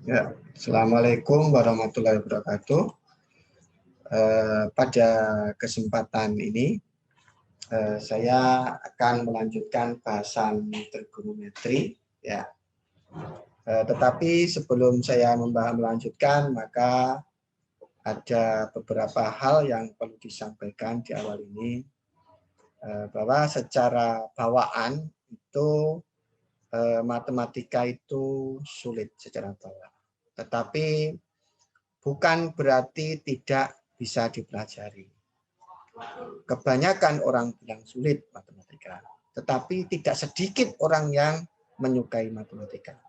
Ya, Assalamualaikum warahmatullahi wabarakatuh. Pada kesempatan ini, saya akan melanjutkan bahasan trigonometri. Ya, tetapi sebelum saya melanjutkan, maka ada beberapa hal yang perlu disampaikan di awal ini, bahwa secara bawaan itu matematika itu sulit secara bawaan. Tetapi bukan berarti tidak bisa dipelajari. Kebanyakan orang bilang sulit matematika, tetapi tidak sedikit orang yang menyukai matematika.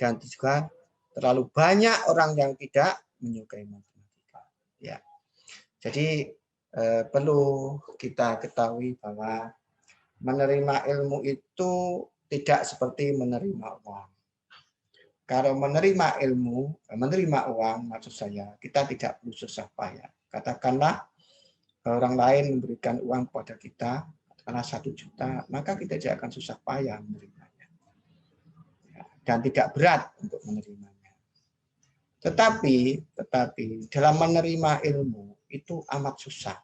Dan juga terlalu banyak orang yang tidak menyukai matematika. Ya. Jadi perlu kita ketahui bahwa menerima ilmu itu tidak seperti menerima uang. Kalau menerima ilmu, menerima uang, maksud saya, kita tidak perlu susah payah. Katakanlah orang lain memberikan uang kepada kita, karena 1 juta, maka kita tidak akan susah payah menerimanya. Dan tidak berat untuk menerimanya. Tetapi dalam menerima ilmu itu amat susah.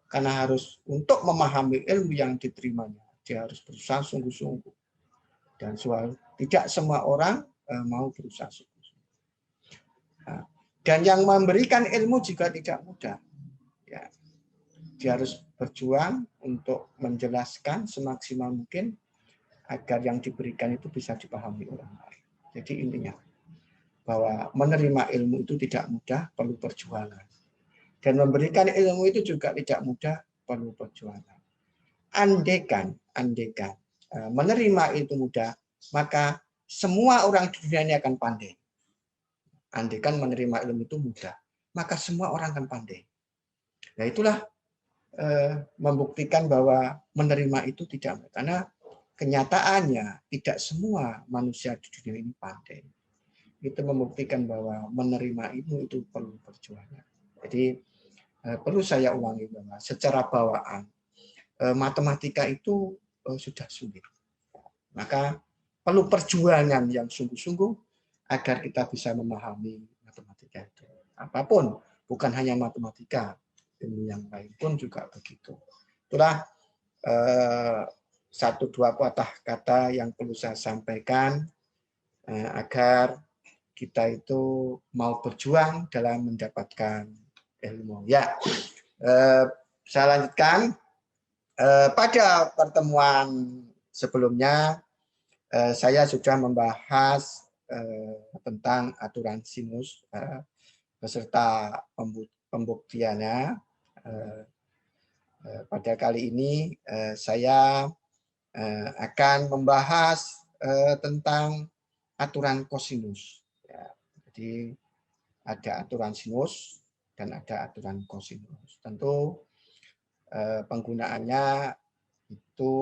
Karena harus untuk memahami ilmu yang diterimanya, dia harus berusaha sungguh-sungguh. Dan tidak semua orang mau berusaha sungguh-sungguh. Dan yang memberikan ilmu juga tidak mudah. Ya. Dia harus berjuang untuk menjelaskan semaksimal mungkin agar yang diberikan itu bisa dipahami orang lain. Jadi intinya bahwa menerima ilmu itu tidak mudah, perlu perjuangan. Dan memberikan ilmu itu juga tidak mudah, perlu perjuangan. Andaikan menerima itu mudah, maka semua orang di dunia ini akan pandai. Andaikan menerima ilmu itu mudah, maka semua orang akan pandai. Nah itulah membuktikan bahwa menerima itu tidak mudah. Karena kenyataannya tidak semua manusia di dunia ini pandai. Itu membuktikan bahwa menerima ilmu itu perlu perjuangan. Jadi perlu saya ulangi bahwa secara bawaan matematika itu sudah sulit. Maka perlu perjuangan yang sungguh-sungguh agar kita bisa memahami matematika itu. Apapun, bukan hanya matematika, ilmu yang lain pun juga begitu. Itulah 1-2 patah kata yang perlu saya sampaikan agar kita itu mau berjuang dalam mendapatkan ilmu. Ya, saya lanjutkan. Pada pertemuan sebelumnya saya sudah membahas tentang aturan sinus beserta pembuktiannya. Pada kali ini saya akan membahas tentang aturan kosinus. Ya, jadi ada aturan sinus dan ada aturan kosinus. Tentu penggunaannya itu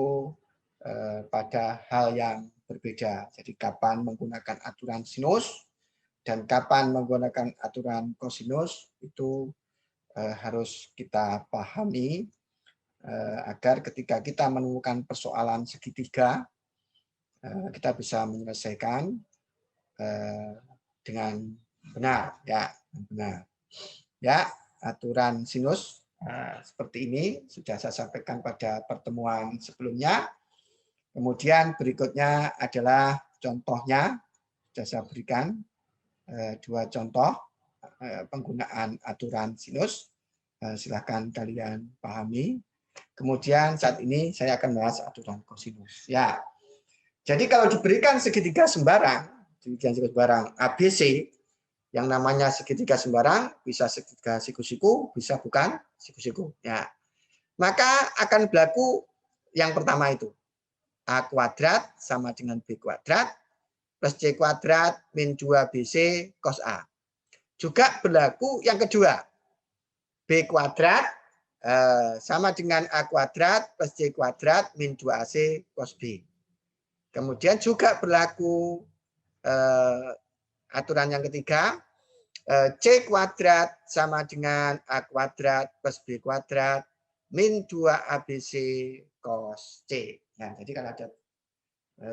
pada hal yang berbeda. Jadi kapan menggunakan aturan sinus dan kapan menggunakan aturan kosinus itu harus kita pahami agar ketika kita menemukan persoalan segitiga kita bisa menyelesaikan dengan benar, ya, benar. Ya, aturan sinus seperti ini sudah saya sampaikan pada pertemuan sebelumnya. Kemudian berikutnya adalah contohnya, sudah saya berikan 2 contoh penggunaan aturan sinus. Silahkan kalian pahami. Kemudian saat ini saya akan bahas aturan kosinus. Ya, jadi kalau diberikan segitiga sembarang ABC, yang namanya segitiga sembarang bisa segitiga siku-siku, bisa bukan siku-siku. Ya, maka akan berlaku yang pertama itu. A kuadrat sama dengan B kuadrat plus C kuadrat min 2BC cos A. Juga berlaku yang kedua. B kuadrat sama dengan A kuadrat plus C kuadrat min 2AC cos B. Kemudian juga berlaku aturan yang ketiga. C kuadrat sama dengan A kuadrat plus B kuadrat min 2ABC cos C. Nah, jadi kalau ada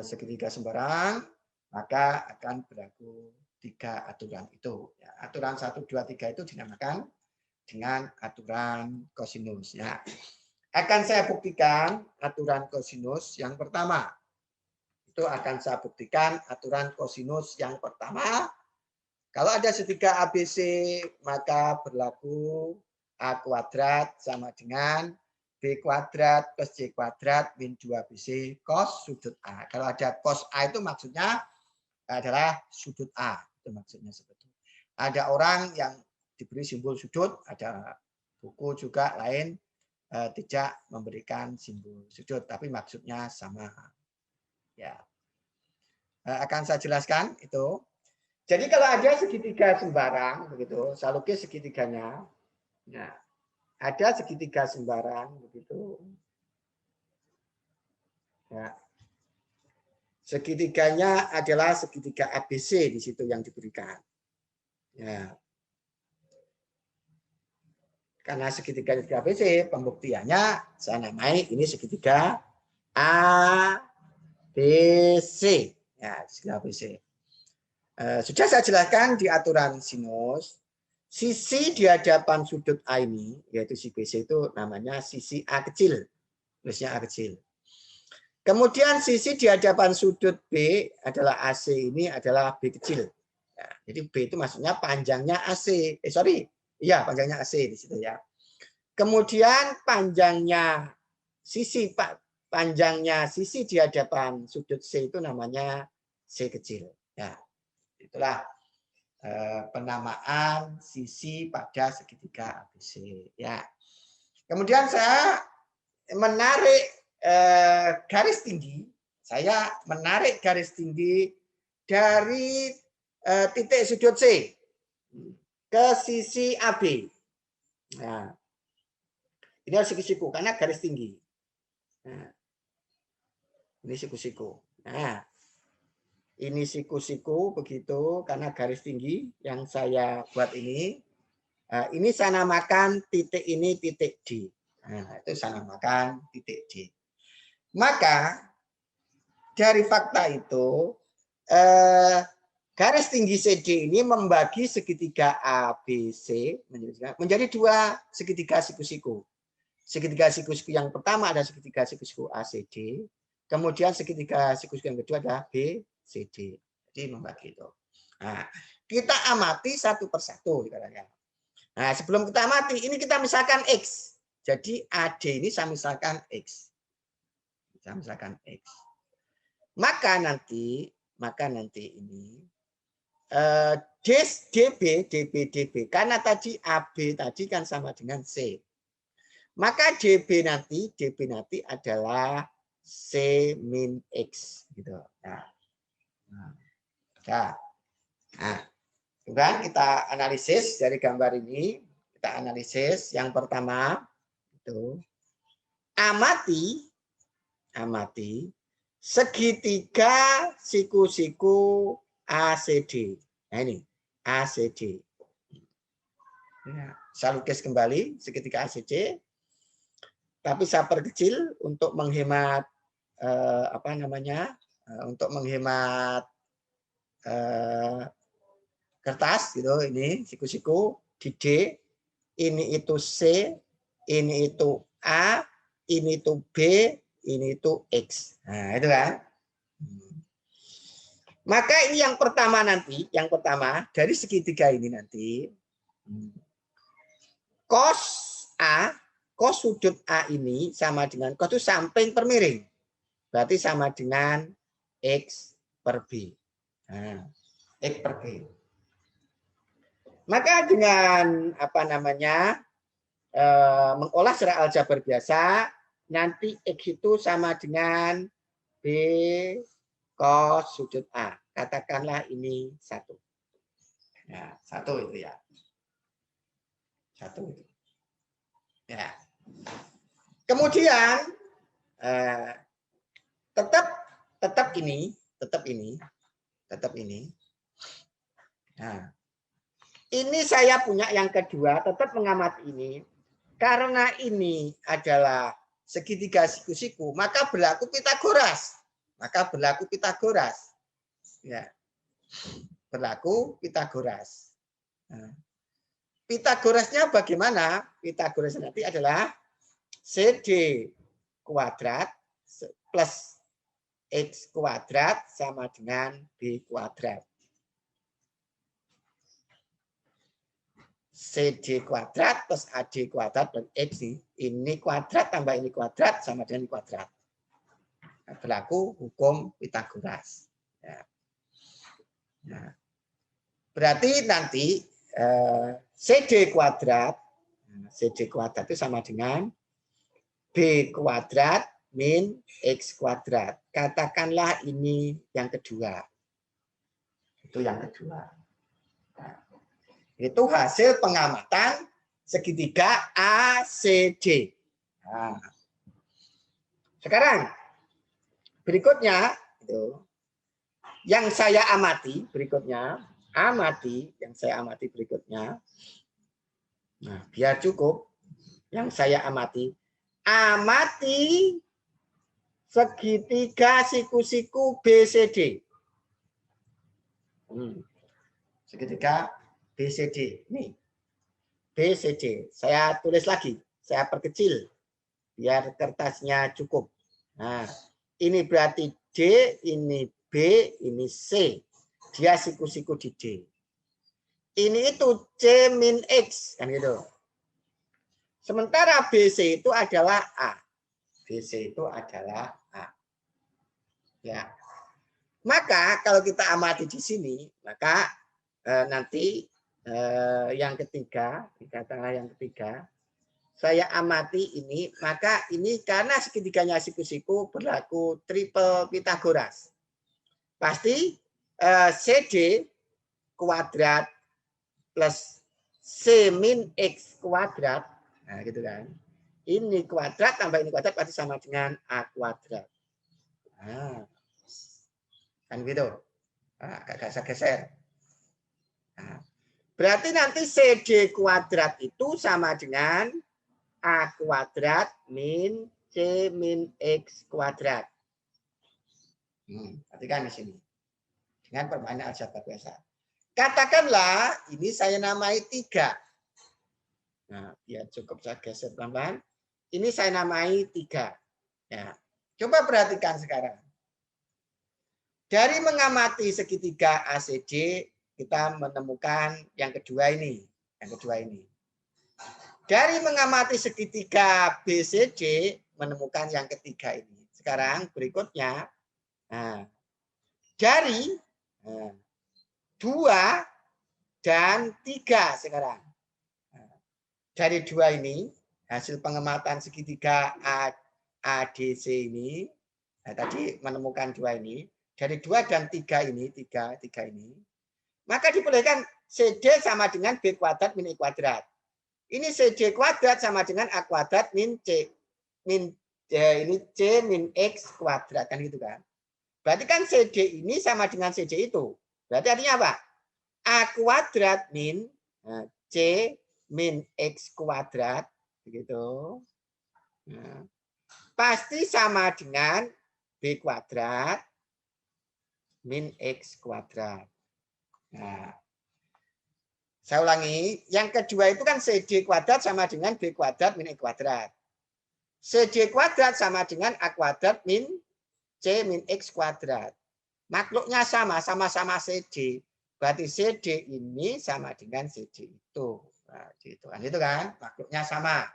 segitiga sembarang, maka akan berlaku tiga aturan itu. Ya, aturan 1, 2, 3 itu dinamakan dengan aturan kosinus. Ya. Akan saya buktikan aturan kosinus yang pertama. Itu akan saya buktikan aturan kosinus yang pertama. Kalau ada segitiga ABC, maka berlaku A kuadrat sama dengan B kuadrat plus C kuadrat min 2BC cos sudut A. Kalau ada cos A itu maksudnya adalah sudut A. Itu maksudnya seperti itu. Ada orang yang diberi simbol sudut, ada buku juga lain tidak memberikan simbol sudut, tapi maksudnya sama. Ya, akan saya jelaskan itu. Jadi kalau ada segitiga sembarang, begitu, saya lukis segitiganya. Nah, ada segitiga sembarang, begitu. Ya. Segitiganya adalah segitiga ABC di situ yang diberikan. Ya. Karena segitiga ABC, pembuktiannya saya namai ini segitiga ABC. Ya, segitiga ABC. Sudah saya jelaskan di aturan sinus, sisi di hadapan sudut A ini, yaitu si BC itu namanya sisi A kecil. Tulisnya A kecil. Kemudian sisi di hadapan sudut B adalah AC ini adalah B kecil. Ya, jadi B itu maksudnya panjangnya AC. Iya, panjangnya AC di situ ya. Kemudian panjangnya sisi di hadapan sudut C itu namanya C kecil. Ya, itulah penamaan sisi pada segitiga ABC. Ya. Kemudian saya menarik garis tinggi. Saya menarik garis tinggi dari titik sudut C ke sisi AB. Nah, ini harus siku-siku karena garis tinggi. Nah, ini siku-siku. Nah, ini siku-siku begitu karena garis tinggi yang saya buat ini. Ini saya namakan titik ini titik D. Nah, itu saya namakan titik D. Maka dari fakta itu garis tinggi CD ini membagi segitiga ABC menjadi dua segitiga siku-siku. Segitiga siku-siku yang pertama ada segitiga siku-siku ACD. Kemudian segitiga siku-siku yang kedua adalah BCD. Jadi membagi itu. Nah, kita amati satu persatu. Nah, sebelum kita amati, ini kita misalkan X. Jadi AD ini saya misalkan X. Saya misalkan X. Maka nanti ini DB, karena tadi AB tadi kan sama dengan C. Maka DB nanti adalah C min X gitu. Nah, kemudian kita analisis dari gambar ini. Kita analisis yang pertama itu amati segitiga siku-siku ACD. Nah ini ACD. Saya lukis kembali segitiga ACD. Tapi saya perkecil untuk menghemat untuk menghemat kertas gitu. Ini siku-siku di D, ini itu C, ini itu A, ini itu B, ini itu X. Nah, itu kan. Maka ini yang pertama dari segitiga ini nanti cos A, cos sudut A ini sama dengan cos itu samping per miring. Berarti sama dengan X per B. Nah, X per B. Maka dengan mengolah secara aljabar biasa, nanti X itu sama dengan B cos sudut A. Katakanlah ini 1. Ya, 1 itu ya. 1 itu. Ya. Kemudian tetap ini. Nah, ini saya punya yang kedua, tetap mengamati ini. Karena ini adalah segitiga siku-siku, maka berlaku Pitagoras. Ya. berlaku Pitagoras. Nah, Pitagorasnya bagaimana? Pitagoras nanti adalah CD kuadrat plus X kuadrat sama dengan B kuadrat. CD kuadrat plus AD kuadrat plus X ini kuadrat tambah ini kuadrat sama dengan ini kuadrat. Nah, berlaku hukum Pitagoras. Ya. Nah, berarti nanti CD kuadrat itu sama dengan B kuadrat min X kuadrat. Katakanlah ini yang kedua. Itu yang kedua. Nah, itu hasil pengamatan segitiga ACD. Nah, sekarang berikutnya itu yang saya amati berikutnya. Nah, biar cukup yang saya amati segitiga siku-siku BCD. Segitiga BCD. Nih. BCD. Saya tulis lagi. Saya perkecil. Biar kertasnya cukup. Nah, ini berarti D, ini B, ini C. Dia siku-siku di D. Ini itu C min X. Kan gitu. Sementara BC itu adalah A. BC itu adalah A. Ya. Maka kalau kita amati di sini, maka nanti yang ketiga, dikatakanlah yang ketiga, saya amati ini, maka ini karena segitiganya siku-siku berlaku triple Pitagoras. Pasti CD kuadrat plus C min X kuadrat, nah gitu kan. Ini kuadrat tambah ini kuadrat pasti sama dengan A kuadrat. Nah, kan gitu. Nah, agak saya geser. Nah, berarti nanti CD kuadrat itu sama dengan A kuadrat min C min X kuadrat. Perhatikan di sini. Dengan permainan aljabar biasa. Katakanlah ini saya namai 3. Nah, biar cukup saya geser pelan-pelan. Ini saya namai 3. Ya. Coba perhatikan sekarang. Dari mengamati segitiga ACD, kita menemukan yang kedua ini. Dari mengamati segitiga BCD, menemukan yang ketiga ini. Sekarang berikutnya, dari 2 dan 3 sekarang. Dari 2 ini, hasil pengamatan segitiga ADC ini, tadi menemukan 2 ini, dari 2 dan 3 ini, 3 ini, maka diperolehkan CD sama dengan B kuadrat min E kuadrat. Ini CD kuadrat sama dengan A kuadrat min C min ini C min X kuadrat, kan gitu kan. Berarti kan CD ini sama dengan CD itu. Berarti artinya apa? A kuadrat min C min X kuadrat, begitu. Nah, pasti sama dengan B kuadrat min X kuadrat. Nah, saya ulangi, yang kedua itu kan CD kuadrat sama dengan B kuadrat min E kuadrat. CD kuadrat sama dengan A kuadrat min C min X kuadrat. Makhluknya sama-sama CD. Berarti CD ini sama dengan CD itu. Nah, gitu kan. Itu kan, makhluknya sama.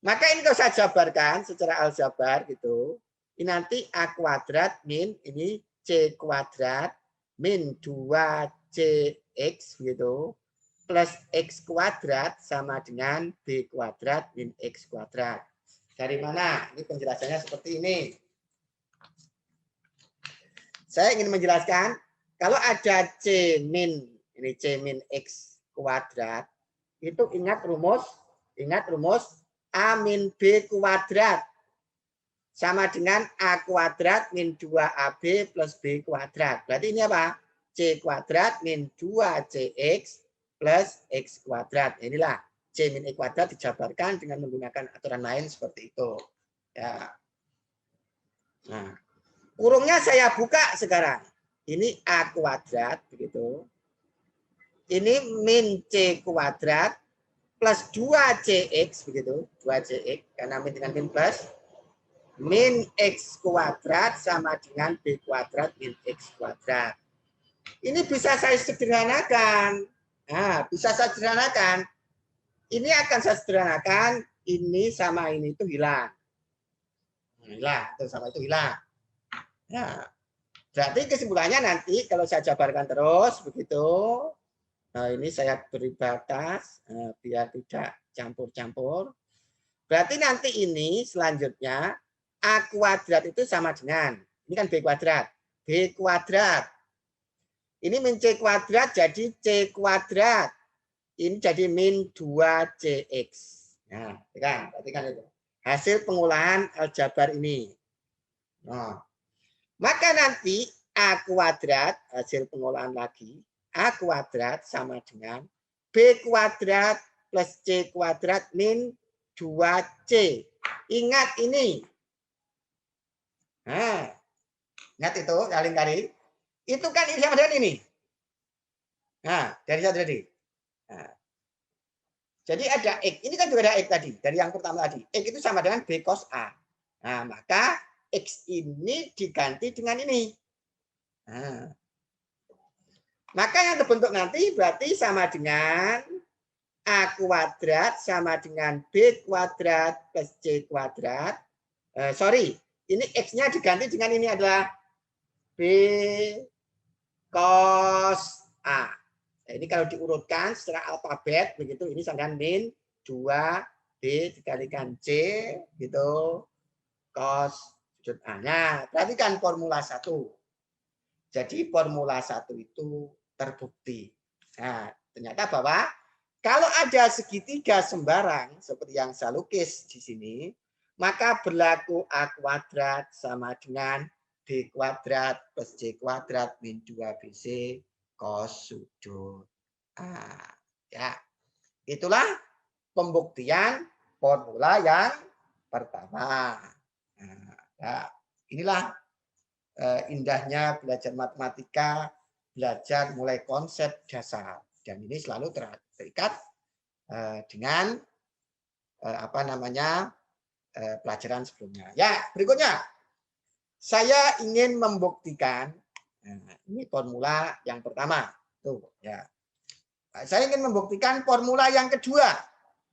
Maka ini kalau saya jabarkan secara aljabar gitu. Ini nanti A kuadrat min ini C kuadrat min 2CX gitu. Plus X kuadrat sama dengan B kuadrat min X kuadrat. Dari mana? Ini penjelasannya seperti ini. Saya ingin menjelaskan, kalau ada C min, ini C min X kuadrat, itu ingat rumus A min B kuadrat sama dengan A kuadrat min 2AB plus B kuadrat. Berarti ini apa? C kuadrat min 2CX plus X kuadrat. Inilah C min E kuadrat dijabarkan dengan menggunakan aturan lain seperti itu. Ya. Nah, kurungnya saya buka sekarang. Ini A kuadrat, begitu. Ini min C kuadrat plus 2CX, begitu. 2CX, karena min dengan min plus. Min X kuadrat sama dengan B kuadrat min X kuadrat. Ini bisa saya sederhanakan. Nah, bisa saya sederhanakan. Ini akan saya sederhanakan. Ini sama ini itu hilang. Hilang, itu sama itu hilang. Nah, berarti kesimpulannya nanti kalau saya jabarkan terus begitu. Nah, ini saya beri batas biar tidak campur-campur. Berarti nanti ini selanjutnya A kuadrat itu sama dengan, ini kan B kuadrat. B kuadrat. Ini min C kuadrat jadi C kuadrat. Ini jadi min 2CX. Nah, kan? Berarti kan itu. Hasil pengolahan aljabar ini. Nah, maka nanti A kuadrat, hasil pengolahan lagi, A kuadrat sama dengan B kuadrat plus C kuadrat min 2C. Ingat ini. Nah, ingat itu, kali-kali. Itu kan ini sama dengan ini. Nah, dari satu tadi. Nah, jadi ada X. Ini kan juga ada X tadi. Dari yang pertama tadi. X itu sama dengan B cos A. Nah, maka X ini diganti dengan ini. Nah, maka yang terbentuk nanti berarti sama dengan A kuadrat sama dengan B kuadrat plus C kuadrat. Sorry, ini X-nya diganti dengan ini adalah B cos A. Nah, ini kalau diurutkan secara alfabet begitu, ini sama dengan min 2B dikalikan C gitu cos sudut A. Nah, perhatikan formula 1. Jadi formula 1 itu terbukti. Nah, ternyata bahwa kalau ada segitiga sembarang seperti yang saya lukis di sini, maka berlaku A kuadrat sama dengan B kuadrat plus C kuadrat min 2BC cos sudut A. Ya, itulah pembuktian formula yang pertama. Nah, ya, inilah indahnya belajar matematika, belajar mulai konsep dasar, dan ini selalu terikat dengan pelajaran sebelumnya. Ya, berikutnya saya ingin membuktikan ini formula yang pertama. Tuh, ya. Saya ingin membuktikan formula yang kedua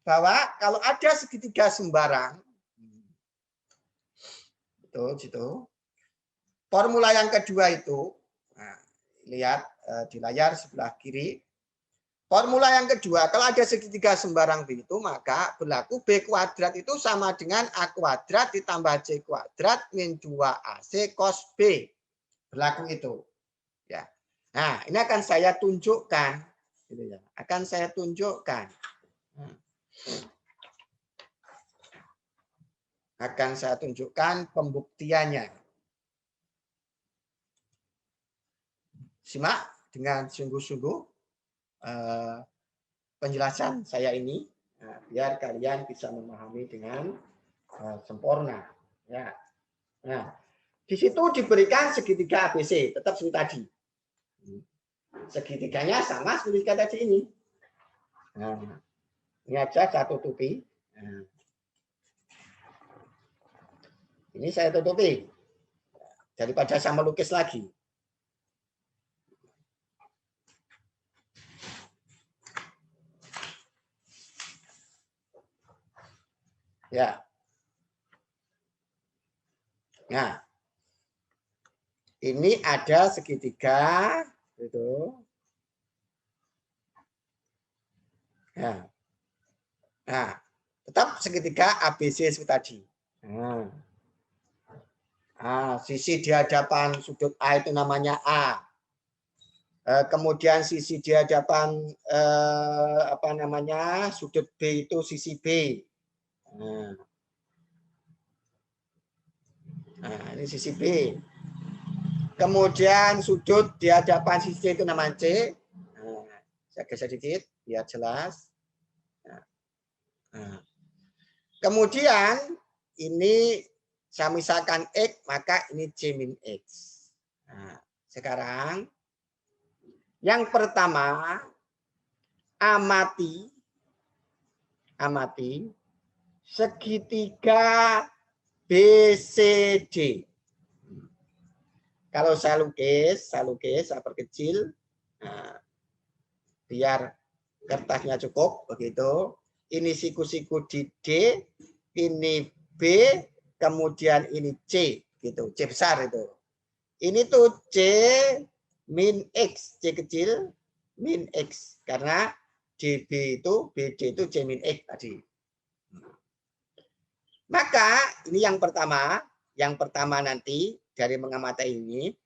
bahwa kalau ada segitiga sembarang, situ. Formula yang kedua itu, nah, lihat di layar sebelah kiri. Formula yang kedua, kalau ada segitiga sembarang begitu, maka berlaku B kuadrat itu sama dengan A kuadrat ditambah C kuadrat min 2AC cos B. Berlaku itu. Ya. Nah, ini akan saya tunjukkan. Gitu ya. Akan saya tunjukkan. Akan saya tunjukkan pembuktiannya. Simak dengan sungguh-sungguh penjelasan saya ini, biar kalian bisa memahami dengan sempurna. Ya. Nah, di situ diberikan segitiga ABC, tetap seperti tadi. Segitiganya sama seperti tadi ini. Nah, ini aja saya tutupi. Nah, ini saya tutupi daripada saya melukis lagi. Ya. Nah, ini ada segitiga itu. Nah, tetap segitiga ABC seperti tadi. Sisi di hadapan sudut A itu namanya A. Kemudian sisi di hadapan sudut B itu sisi B. Nah, ini sisi B. Kemudian sudut di hadapan sisi C itu namanya C. Saya geser sedikit biar jelas. Kemudian ini saya misalkan X, maka ini C min X. sekarang yang pertama amati segitiga BCD. Kalau saya lukis, saya perkecil, nah, biar kertasnya cukup begitu. Ini siku-siku di D, ini B, kemudian ini C, gitu. C besar itu. Ini tuh C min X, C kecil min X, karena DB itu BD itu C min X tadi. Maka ini yang pertama nanti dari mengamati ini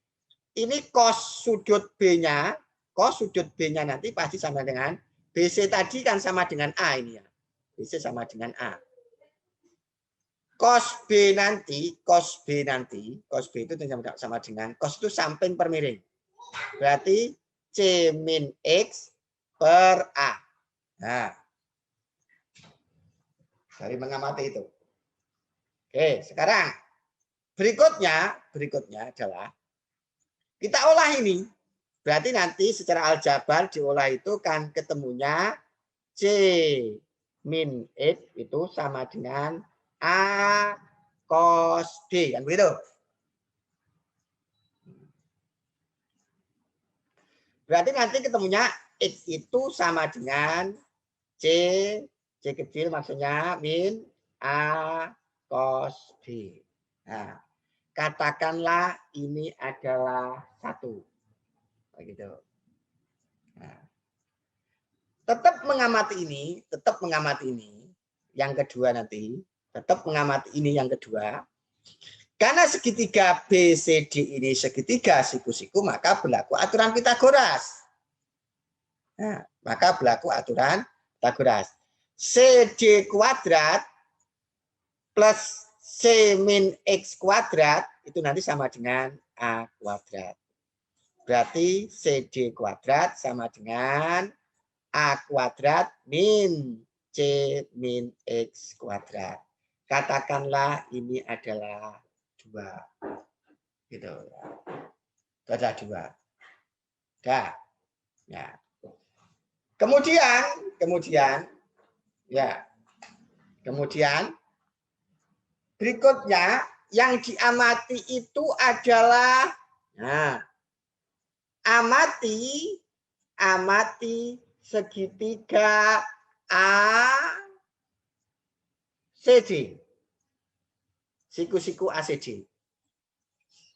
cos sudut B-nya, nanti pasti sama dengan BC tadi kan sama dengan A ini ya. BC sama dengan A. Cos B itu sama dengan cos itu samping per miring. Berarti C min X per A. Nah, dari mengamati itu. Oke, sekarang berikutnya adalah kita olah ini. Berarti nanti secara aljabar diolah itu kan ketemunya C min X itu sama dengan A cos D. Kan begitu? Berarti nanti ketemunya X itu sama dengan C kecil maksudnya min A cos D. Nah, katakanlah ini adalah 1. Begitu. Nah, tetap mengamati ini yang kedua nanti, tetap mengamati ini yang kedua. Karena segitiga BCD ini segitiga siku-siku, maka berlaku aturan Pitagoras. Nah, maka berlaku aturan Pitagoras. CD kuadrat plus C min X kuadrat itu nanti sama dengan A kuadrat. Berarti CD kuadrat sama dengan A kuadrat min C min X kuadrat. Katakanlah ini adalah 2. Gitu. Itu adalah 2. Dah. Ya. Kemudian berikutnya yang diamati itu adalah amati segitiga ACD. Siku-siku ACD.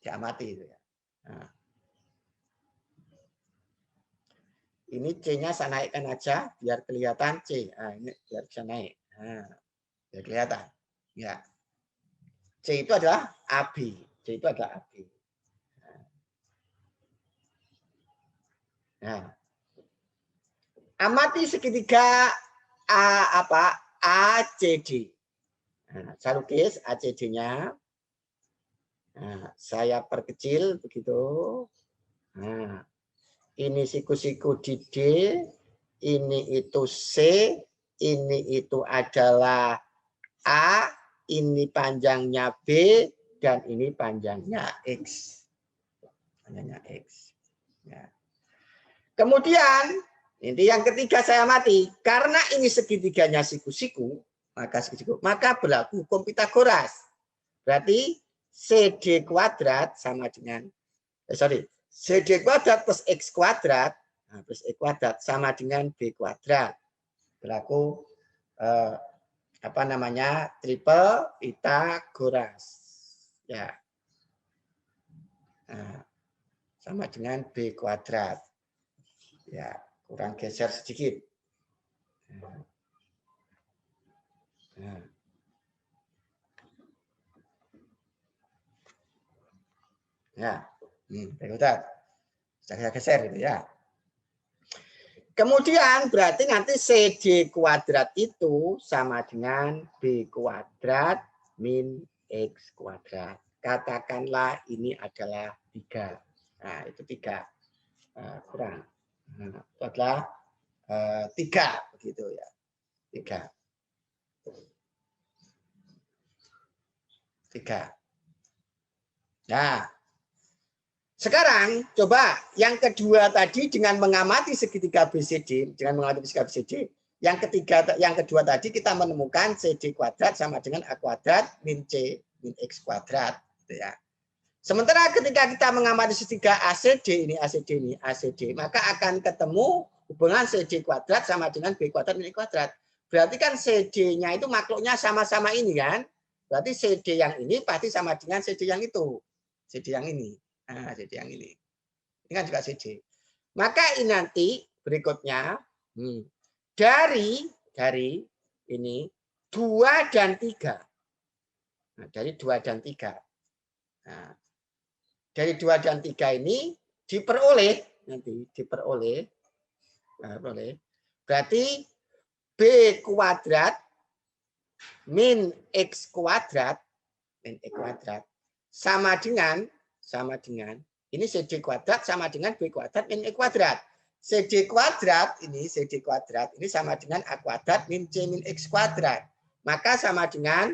Diamati itu ya. Nah. Ini C-nya saya naikkan aja biar kelihatan C. Nah, ini biar bisa naik. Nah, biar kelihatan. Ya. C itu adalah AB. Nah. Amati segitiga ACD. Nah, saya lukis ACD-nya. Nah, saya perkecil begitu. Nah, ini siku-siku di D, ini itu C, ini itu adalah A, ini panjangnya B, dan ini panjangnya X. Ya. Kemudian, ini yang ketiga saya amati, karena ini segitiganya siku-siku, maka berlaku hukum Pitagoras. Berarti CD kuadrat sama dengan CD kuadrat plus X kuadrat sama dengan B kuadrat. Berlaku triple Pitagoras. Ya. Nah, sama dengan B kuadrat. Ya, kurang geser sedikit. Nah. Ya, berikutan. Saya geser gitu ya. Kemudian berarti nanti CD kuadrat itu sama dengan B kuadrat min X kuadrat. Katakanlah ini adalah 3. Nah, itu 3. Kurang. Nah, itu adalah 3 begitu ya. 3. Nah, Sekarang coba yang kedua tadi dengan mengamati segitiga BCD, dengan mengamati segitiga BCD, yang kedua tadi kita menemukan CD kuadrat sama dengan A kuadrat min C min X kuadrat, gitu ya. Sementara ketika kita mengamati segitiga ACD ini, maka akan ketemu hubungan CD kuadrat sama dengan B kuadrat min X kuadrat. Berarti kan CD-nya itu makhluknya sama-sama ini kan? Berarti CD yang ini pasti sama dengan CD yang itu. CD yang ini. Nah, CD yang ini. Ini kan juga CD. Maka ini nanti berikutnya dari ini 2 dan 3. Nah, dari 2 dan 3. Nah, dari 2 dan 3 ini diperoleh berarti B kuadrat min X kuadrat sama dengan ini CD kuadrat sama dengan B kuadrat min E kuadrat. CD kuadrat ini sama dengan A kuadrat min C min X kuadrat. Maka sama dengan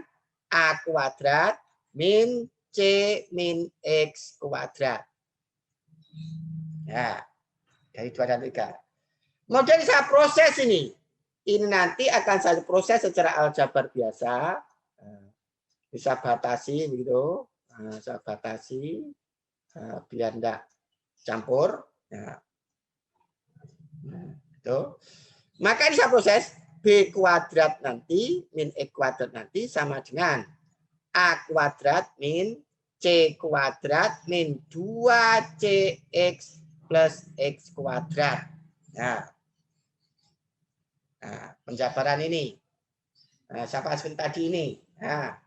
A kuadrat min C min X kuadrat. Ya, dari 2 dan 3. Kemudian saya proses ini. Ini nanti akan saya proses secara aljabar biasa. Bisa batasi begitu. Saya batasi biar enggak campur. Ya. Itu. Maka ini saya proses B kuadrat nanti min E kuadrat nanti sama dengan A kuadrat min C kuadrat min 2CX plus X kuadrat. Nah, penjabaran ini. Nah, siapa seperti tadi ini. Nah,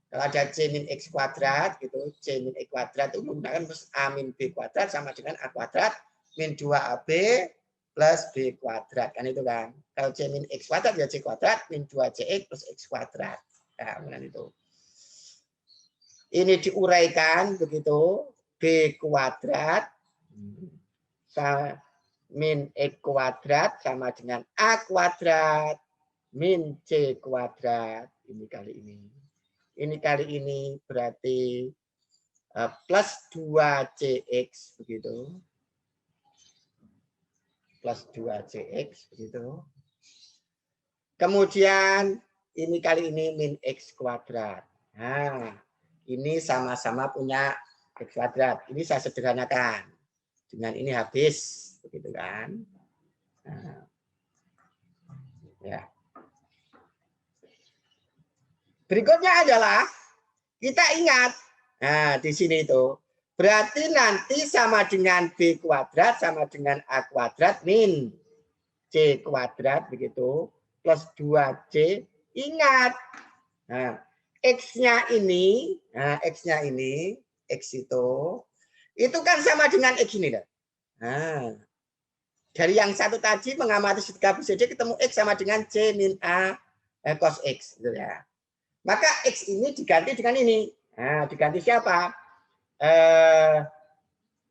kalau ada C min X kuadrat, gitu, C min X kuadrat itu menggunakan A min B kuadrat sama dengan A kuadrat min 2AB plus B kuadrat. Kan itu kan. Kalau C min X kuadrat ya C kuadrat min 2CX plus X kuadrat. Nah, kemudian itu. Ini diuraikan begitu. B kuadrat min X kuadrat sama dengan A kuadrat min C kuadrat. Ini kali ini. Ini kali ini berarti plus 2CX begitu. Plus 2CX begitu. Kemudian ini kali ini min X kuadrat. Nah, ini sama-sama punya X kuadrat. Ini saya sederhanakan. Dengan ini habis begitu kan. Nah, ya. Berikutnya adalah kita ingat, nah di sini itu berarti nanti sama dengan B kuadrat sama dengan A kuadrat min C kuadrat begitu plus 2C. Ingat, nah, X-nya ini, X itu kan sama dengan X ini. Nah, dari yang satu tadi mengamati segitiga BCD ketemu X sama dengan C min A cos X. Gitu ya. Maka X ini diganti dengan ini. Nah, diganti siapa?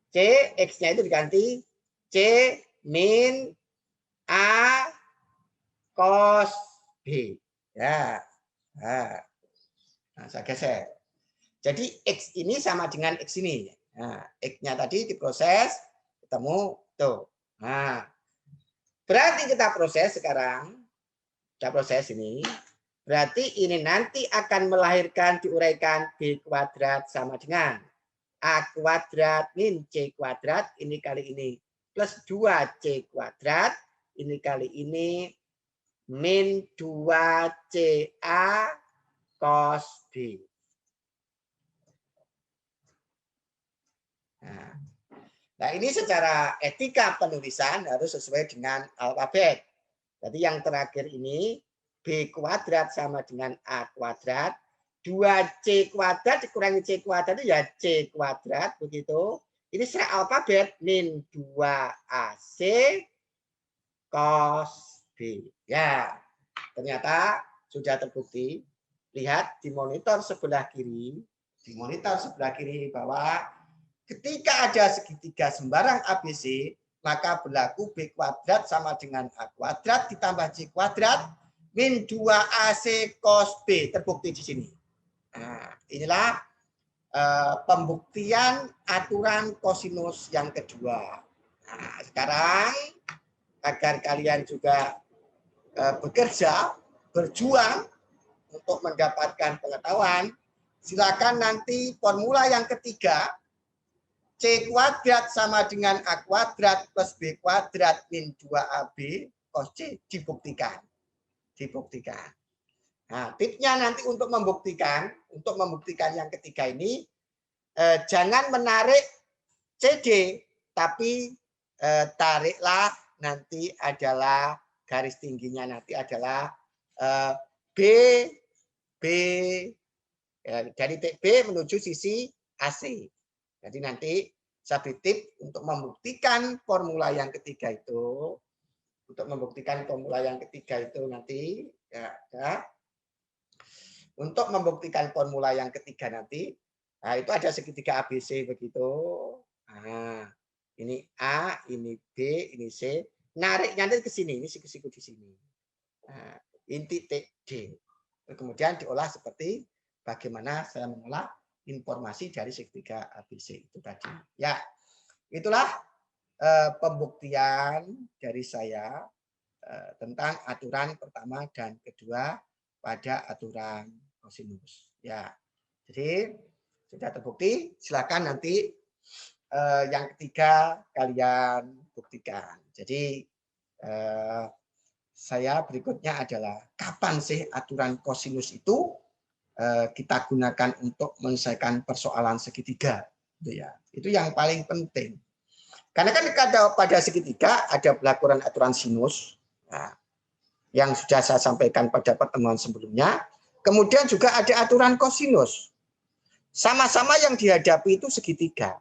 C, X-nya itu diganti C min A cos B. Ya. Nah, saya geser. Jadi X ini sama dengan X ini. Nah, X-nya tadi diproses, ketemu tuh. Nah, berarti kita proses sekarang. Kita proses ini. Berarti ini nanti akan melahirkan diuraikan B kuadrat sama dengan A kuadrat min C kuadrat. Ini kali ini plus 2C kuadrat. Ini kali ini min 2CA cos B. Nah, ini secara etika penulisan harus sesuai dengan alfabet. Jadi yang terakhir ini B kuadrat sama dengan A kuadrat. 2C kuadrat dikurangi C kuadrat itu ya C kuadrat. Begitu. Ini secara alfabet min 2AC cos B. Ya, ternyata sudah terbukti. Lihat di monitor sebelah kiri. Di monitor sebelah kiri bahwa ketika ada segitiga sembarang ABC, maka berlaku B kuadrat sama dengan A kuadrat ditambah C kuadrat min 2AC cos B. Terbukti di sini. Nah, inilah pembuktian aturan kosinus yang kedua. Nah, sekarang agar kalian juga bekerja, berjuang untuk mendapatkan pengetahuan, silakan nanti formula yang ketiga, C kuadrat sama dengan A kuadrat plus B kuadrat min 2AB cos C dibuktikan. Nah, tipsnya nanti untuk membuktikan yang ketiga ini, jangan menarik CD, tapi tariklah nanti adalah garis tingginya nanti adalah B dari titik B menuju sisi AC. Jadi nanti saya beri tip untuk membuktikan formula yang ketiga itu. Untuk membuktikan formula yang ketiga itu nanti, untuk membuktikan formula yang ketiga nanti, nah itu ada segitiga ABC begitu. Nah, ini A, ini B, ini C. Nariknya nanti ke sini, ini siku-siku di sini. Nah, ini titik D. Kemudian diolah seperti bagaimana saya mengolah informasi dari segitiga ABC itu tadi. Ya, itulah pembuktian dari saya tentang aturan pertama dan kedua pada aturan kosinus. Ya, jadi sudah terbukti. Silakan nanti yang ketiga kalian buktikan. Jadi saya berikutnya adalah kapan sih aturan kosinus itu kita gunakan untuk menyelesaikan persoalan segitiga, gitu ya. Itu yang paling penting. Karena kan pada segitiga ada pelakuan aturan sinus, nah, yang sudah saya sampaikan pada pertemuan sebelumnya. Kemudian juga ada aturan kosinus. Sama-sama yang dihadapi itu segitiga.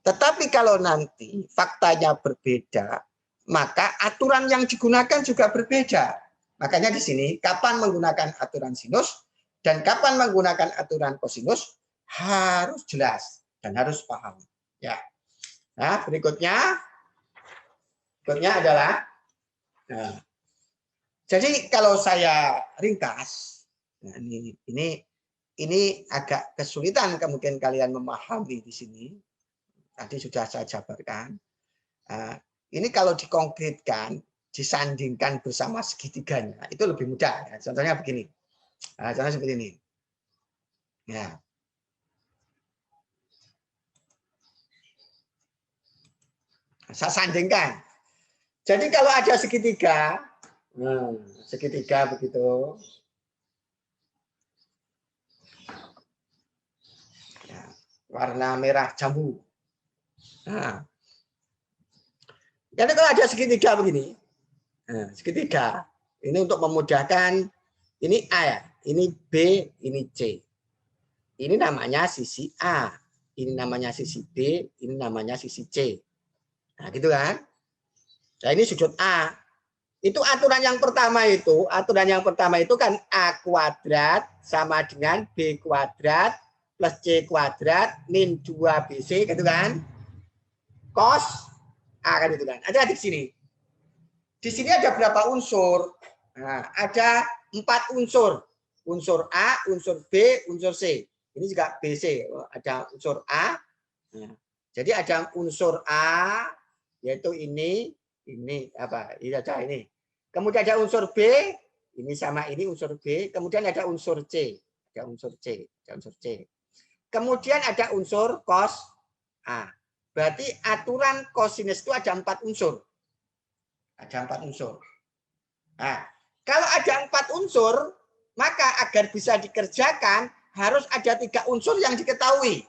Tetapi kalau nanti faktanya berbeda, maka aturan yang digunakan juga berbeda. Makanya di sini kapan menggunakan aturan sinus dan kapan menggunakan aturan kosinus harus jelas dan harus paham. Ya. Nah, berikutnya adalah, nah, jadi kalau saya ringkas, nah ini agak kesulitan kemungkinan kalian memahami di sini. Tadi sudah saya jabarkan. Nah, ini kalau dikonkretkan, disandingkan bersama segitiganya, itu lebih mudah. Ya. Contohnya begini. Nah, contohnya seperti ini. Ya. Saya sandingkan. Jadi kalau ada segitiga, segitiga begitu. Ya, warna merah jambu. Nah, jadi kalau ada segitiga begini, segitiga, ini untuk memudahkan, ini A ya, ini B, ini C. Ini namanya sisi A, ini namanya sisi B, ini namanya sisi C. Nah, gitu kan? Nah, ini sudut A. Itu aturan yang pertama itu kan A kuadrat sama dengan B kuadrat plus C kuadrat min 2BC, gitu kan? Cos A kan itu kan. Ada di sini. Di sini ada berapa unsur? Nah, ada 4 unsur. Unsur A, unsur B, unsur C. Ini juga BC. Ada unsur A. Nah, jadi ada unsur A, yaitu ini apa? Ini ada ini. Kemudian ada unsur B, ini sama ini unsur B. Kemudian ada unsur C. Ada unsur C. Ada unsur C. Kemudian ada unsur cos A. Berarti aturan kosinus itu ada 4 unsur. Ada 4 unsur. Nah, kalau ada 4 unsur, maka agar bisa dikerjakan harus ada 3 unsur yang diketahui.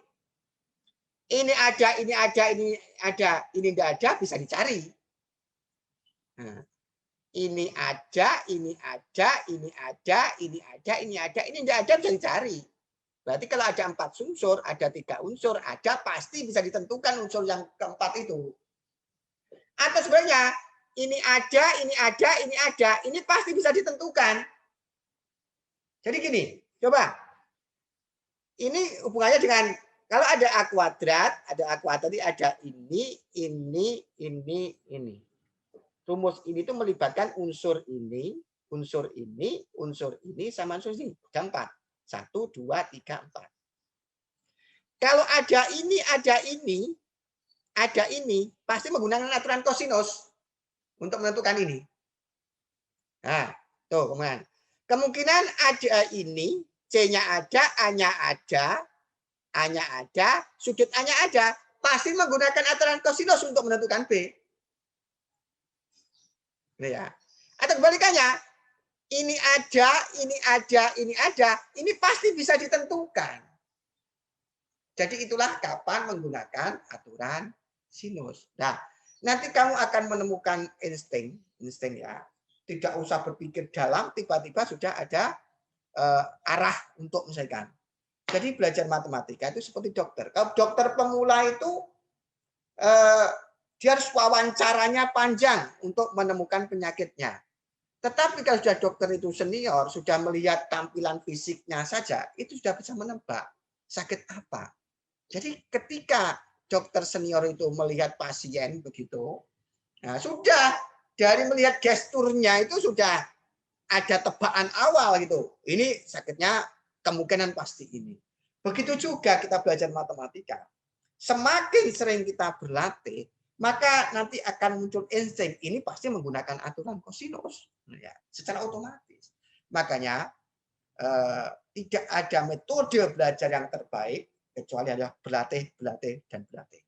Ini ada, ini ada, ini ada, ini tidak ada, bisa dicari. Nah, ini ada, ini ada, ini ada, ini ada, ini ada, ini tidak ada, bisa dicari. Berarti kalau ada 4 unsur, ada 3 unsur, ada, pasti bisa ditentukan unsur yang keempat itu. Atau sebenarnya ini ada, ini ada, ini ada, ini pasti bisa ditentukan. Jadi gini, coba. Ini hubungannya dengan kalau ada A kuadrat, tadi ada ini, ini. Rumus ini tuh melibatkan unsur ini, sama unsur ini. Ada 4. 1, 2, 3, 4. Kalau ada ini, pasti menggunakan aturan kosinus untuk menentukan ini. Nah, tuh kemudian. Kemungkinan ada ini, C-nya ada, A-nya ada, A-nya ada, sudut A-nya ada. Pasti menggunakan aturan kosinus untuk menentukan B. Ya. Atau kebalikannya, ini ada, ini ada, ini ada, ini pasti bisa ditentukan. Jadi itulah kapan menggunakan aturan sinus. Nah, nanti kamu akan menemukan insting ya. Tidak usah berpikir dalam, tiba-tiba sudah ada arah untuk menyelesaikan. Jadi belajar matematika itu seperti dokter. Kalau dokter pemula itu dia harus wawancaranya panjang untuk menemukan penyakitnya. Tetapi kalau sudah dokter itu senior, sudah melihat tampilan fisiknya saja, itu sudah bisa menebak sakit apa. Jadi ketika dokter senior itu melihat pasien begitu, nah sudah dari melihat gesturnya itu sudah ada tebakan awal gitu. Ini sakitnya kemungkinan pasti ini. Begitu juga kita belajar matematika. Semakin sering kita berlatih, maka nanti akan muncul insting. Ini pasti menggunakan aturan kosinus, ya, secara otomatis. Makanya tidak ada metode belajar yang terbaik kecuali ada berlatih, dan berlatih.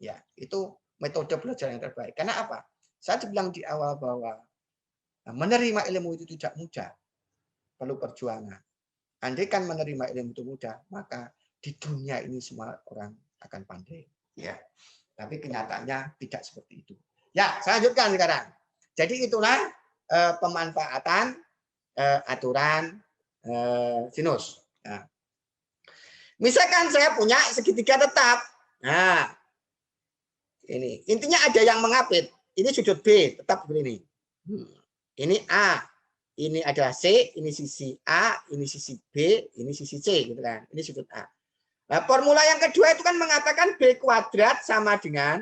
Ya, itu metode belajar yang terbaik. Karena apa? Saya bilang di awal bahwa menerima ilmu itu tidak mudah, perlu perjuangan. Andai kan menerima ilmu itu mudah, maka di dunia ini semua orang akan pandai. Ya, tapi kenyataannya tidak seperti itu. Ya, saya lanjutkan sekarang. Jadi itulah pemanfaatan aturan sinus. Nah, misalkan saya punya segitiga tetap. Nah, ini intinya ada yang mengapit. Ini sudut B tetap begini. Ini A, ini adalah C, ini sisi A, ini sisi B, ini sisi C, gitu kan? Ini sudut A. Nah, formula yang kedua itu kan mengatakan B kuadrat sama dengan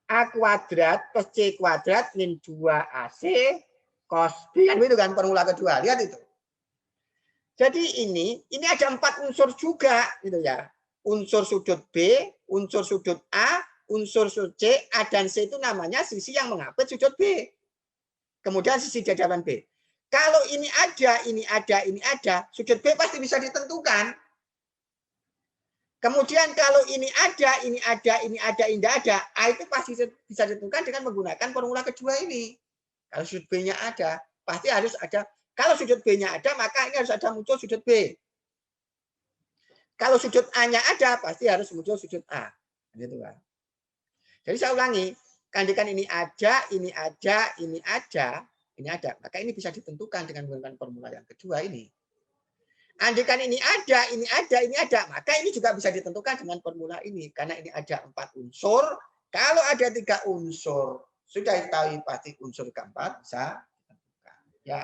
A kuadrat plus C kuadrat min 2AC cos B. Kan itu kan formula kedua. Lihat itu. Jadi ini ada 4 unsur juga gitu ya. Unsur sudut B, unsur sudut A, unsur sudut C, A dan C itu namanya sisi yang mengapit sudut B. Kemudian sisi dadapan B. Kalau ini ada, sudut B pasti bisa ditentukan. Kemudian kalau ini ada, ini tidak ada, A itu pasti bisa ditentukan dengan menggunakan formula kedua ini. Kalau sudut B-nya ada, pasti harus ada. Kalau sudut B-nya ada, maka ini harus ada muncul sudut B. Kalau sudut A-nya ada, pasti harus muncul sudut A. Gitu kan. Jadi saya ulangi, kandikan ini ada, ini ada, ini ada, ini ada. Maka ini bisa ditentukan dengan menggunakan formula yang kedua ini. Andaikan ini ada, ini ada, ini ada, maka ini juga bisa ditentukan dengan formula ini. Karena ini ada 4 unsur. Kalau ada 3 unsur, sudah diketahui pasti unsur keempat bisa ditentukan. Ya,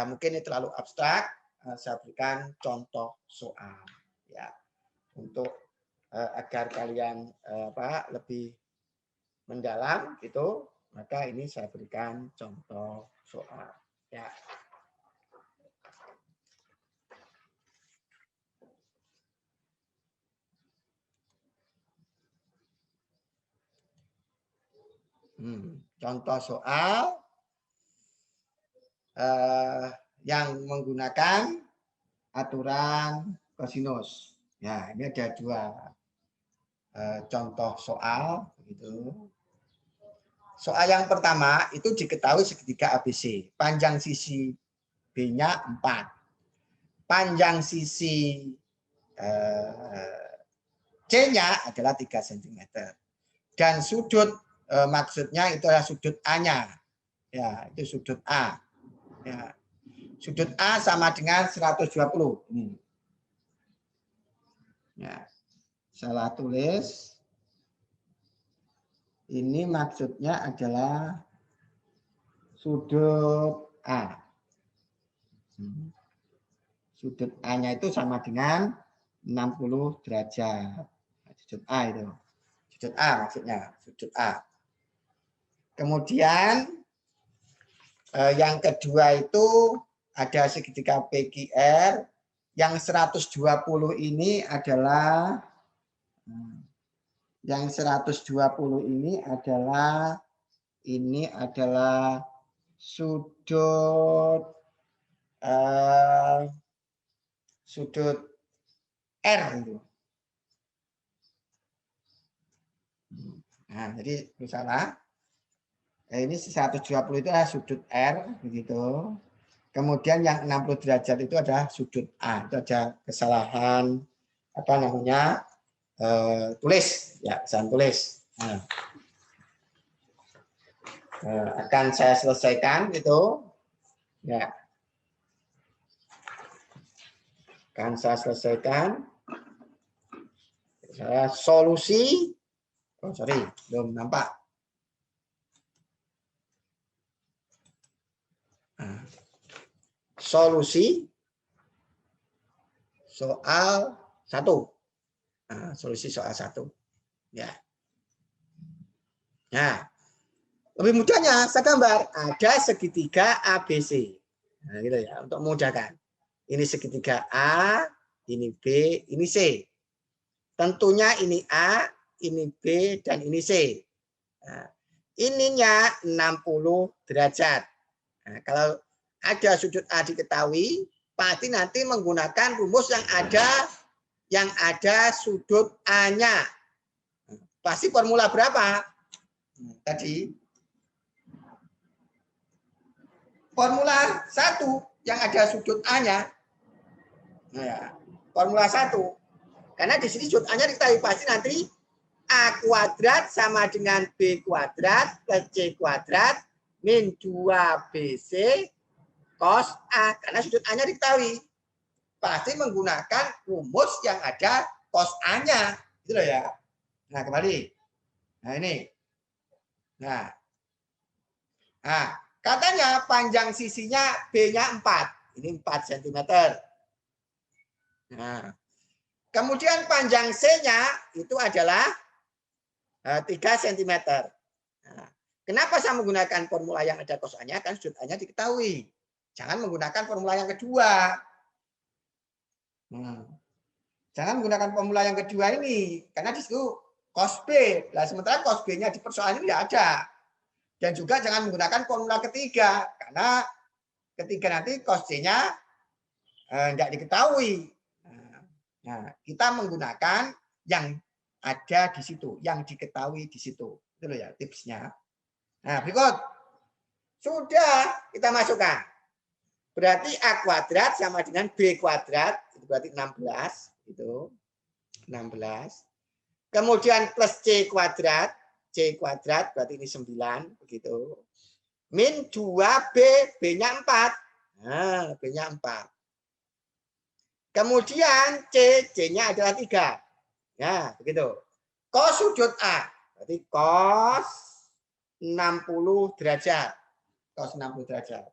mungkin ini terlalu abstrak. Saya berikan contoh soal. Ya, untuk agar kalian lebih mendalam, gitu, maka ini saya berikan contoh soal. Ya. Contoh soal yang menggunakan aturan kosinus. Ya, ini ada 2 contoh soal. Begitu. Soal yang pertama itu diketahui segitiga ABC. Panjang sisi B-nya 4. Panjang sisi C-nya adalah 3 cm. Dan sudut maksudnya itu adalah sudut A-nya. Ya, itu sudut A. Ya. Sudut A sama dengan 120. Ini. Ya. Salah tulis. Ini maksudnya adalah sudut A. Sudut A-nya itu sama dengan 60 derajat. Sudut A itu. Sudut A maksudnya. Sudut A. Kemudian yang kedua itu ada segitiga PQR. Yang 120 ini adalah Yang 120 ini adalah sudut sudut R itu. Nah, jadi salah. Ini 120 itu adalah sudut R begitu. Kemudian yang 60 derajat itu adalah sudut A. Itu ada kesalahan apa namanya? Tulis ya, kesalahan tulis. Nah, akan saya selesaikan itu ya. Akan saya selesaikan. Saya solusi. Oh, sorry, belum nampak. Nah, solusi soal 1. Nah, solusi soal 1. Ya. Nah, lebih mudahnya saya gambar ada segitiga ABC. Nah, gitu ya, untuk memudahkan. Ini segitiga A, ini B, ini C. Tentunya ini A, ini B, dan ini C. Nah, ininya 60 derajat. Nah, kalau ada sudut A diketahui, pasti nanti menggunakan rumus yang ada sudut A-nya. Pasti formula berapa? Tadi formula 1 yang ada sudut A-nya. Nah, ya, formula 1. Karena di sini sudut A-nya diketahui, pasti nanti A kuadrat sama dengan B kuadrat plus C kuadrat min 2BC cos A. Karena sudut A-nya diketahui. Pasti menggunakan rumus yang ada cos A-nya. Gitu loh ya. Nah, kembali. Nah, ini. Nah, katanya panjang sisinya B-nya 4. Ini 4 cm. Nah, kemudian panjang C-nya itu adalah 3 cm. Nah, kenapa saya menggunakan formula yang ada cos A-nya? Kan sudut A-nya diketahui. Jangan menggunakan formula yang kedua. Jangan menggunakan formula yang kedua ini. Karena di situ cos B. Nah, sementara cos B-nya di persoalan ini tidak ada. Dan juga jangan menggunakan formula ketiga. Karena ketiga nanti cos C-nya tidak diketahui. Nah, kita menggunakan yang ada di situ, yang diketahui di situ. Itu loh ya tipsnya. Nah, berikut. Sudah kita masukkan. Berarti A kuadrat sama dengan B kuadrat. Itu berarti 16. Itu 16. Kemudian plus C kuadrat. C kuadrat berarti ini 9. Begitu. Min 2B. B-nya 4. Nah, B-nya 4. Kemudian C-nya adalah 3. Ya, begitu. Cos sudut A. Berarti cos 60 derajat. Cos 60 derajat.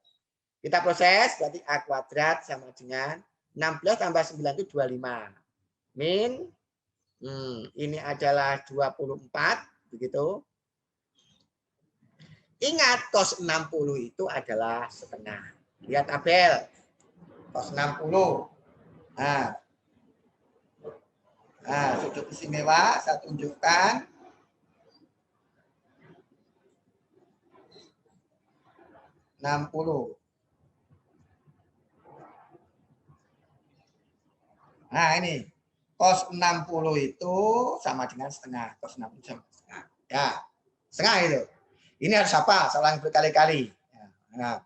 Kita proses, berarti A kuadrat sama dengan 16 tambah 9 itu 25. Min, ini adalah 24. Begitu. Ingat, cos 60 itu adalah setengah. Lihat tabel. Cos 60. Nah, sudut istimewa saya tunjukkan. Nah, ini cos 60 itu sama dengan setengah. Cos 60 sama setengah. Ya, setengah itu. Ini harus apa? Saya ulangi berkali-kali. Nah,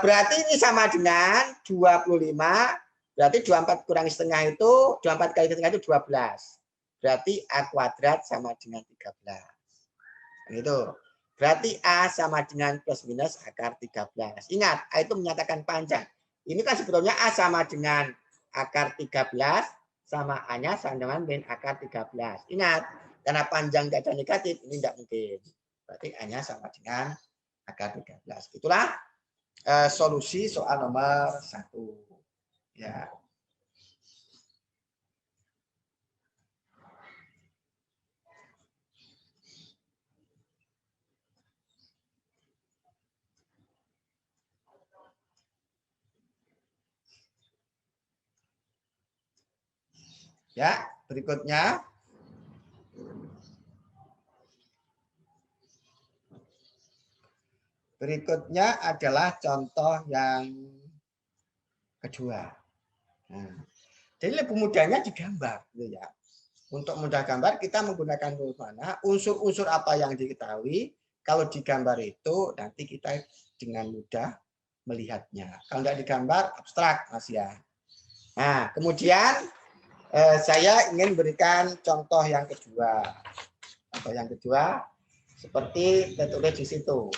berarti ini sama dengan 25. Berarti 24 kurangi setengah itu, 24 kali setengah itu 12. Berarti A kuadrat sama dengan 13. Itu. Berarti A sama dengan plus minus akar 13. Ingat, A itu menyatakan panjang. Ini kan sebetulnya A sama dengan akar 13, sama A-nya sama dengan min akar 13. Ingat, karena panjang tidak ada negatif, ini tidak mungkin. Berarti A-nya sama dengan akar 13. Itulah solusi soal nomor 1. Ya. Ya, berikutnya Berikutnya adalah contoh yang kedua. Nah, jadi lebih mudahnya digambar, gitu ya. Untuk mudah gambar kita menggunakan rumus mana, unsur-unsur apa yang diketahui. Kalau digambar itu nanti kita dengan mudah melihatnya. Kalau tidak digambar abstrak Mas ya. Nah, kemudian saya ingin berikan contoh yang kedua. Contoh yang kedua seperti tertulis di situ.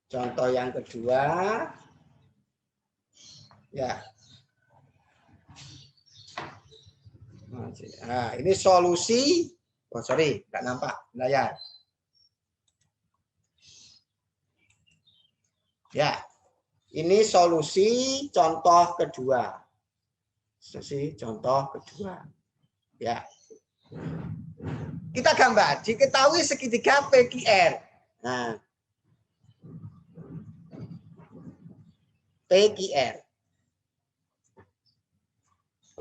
Contoh yang kedua, ya. Nah, ini solusi. Oh sorry, nggak nampak layar. Ya, ini solusi contoh kedua. Solusi contoh kedua. Ya. Kita gambar, diketahui segitiga PQR. Nah, PQR.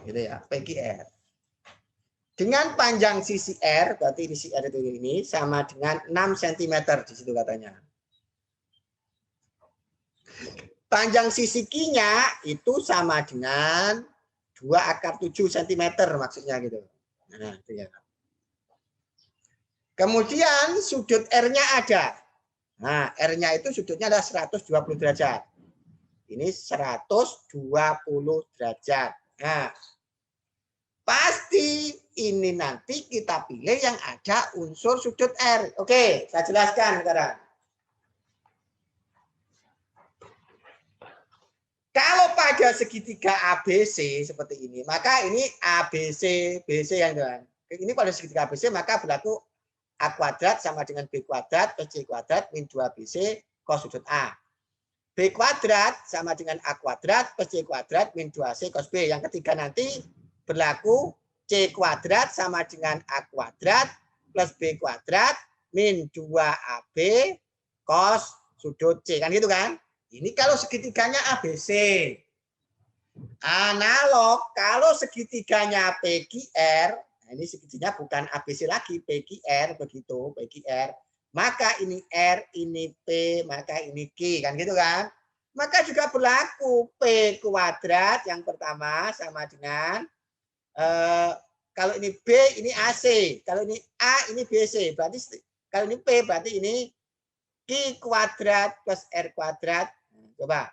Gitu ya, PQR. Dengan panjang sisi R, berarti di sisi R itu ini sama dengan 6 cm di situ katanya. Panjang sisi Q-nya itu sama dengan 2/7 cm maksudnya gitu. Nah, itu ya. Kemudian sudut R-nya ada. Nah, R-nya itu sudutnya adalah 120 derajat. Ini 120 derajat. Nah, pasti ini nanti kita pilih yang ada unsur sudut R. Oke, saya jelaskan sekarang. Kalau pada segitiga ABC seperti ini, maka ini ABC, BC yang dengan. Ini pada segitiga ABC maka berlaku A kuadrat sama dengan B kuadrat plus C kuadrat min 2BC cos sudut A. B kuadrat sama dengan A kuadrat plus C kuadrat min 2C cos B. Yang ketiga nanti berlaku C kuadrat sama dengan A kuadrat plus B kuadrat min 2AB cos sudut C. Kan gitu kan? Ini kalau segitiganya ABC. Analog kalau segitiganya PQR, nah ini segitiganya bukan ABC lagi, PQR begitu, PQR. Maka ini R, ini P, maka ini Q, kan gitu kan? Maka juga berlaku P kuadrat yang pertama sama dengan kalau ini B ini AC, kalau ini A ini BC, berarti kalau ini P berarti ini Q kuadrat plus R kuadrat. Coba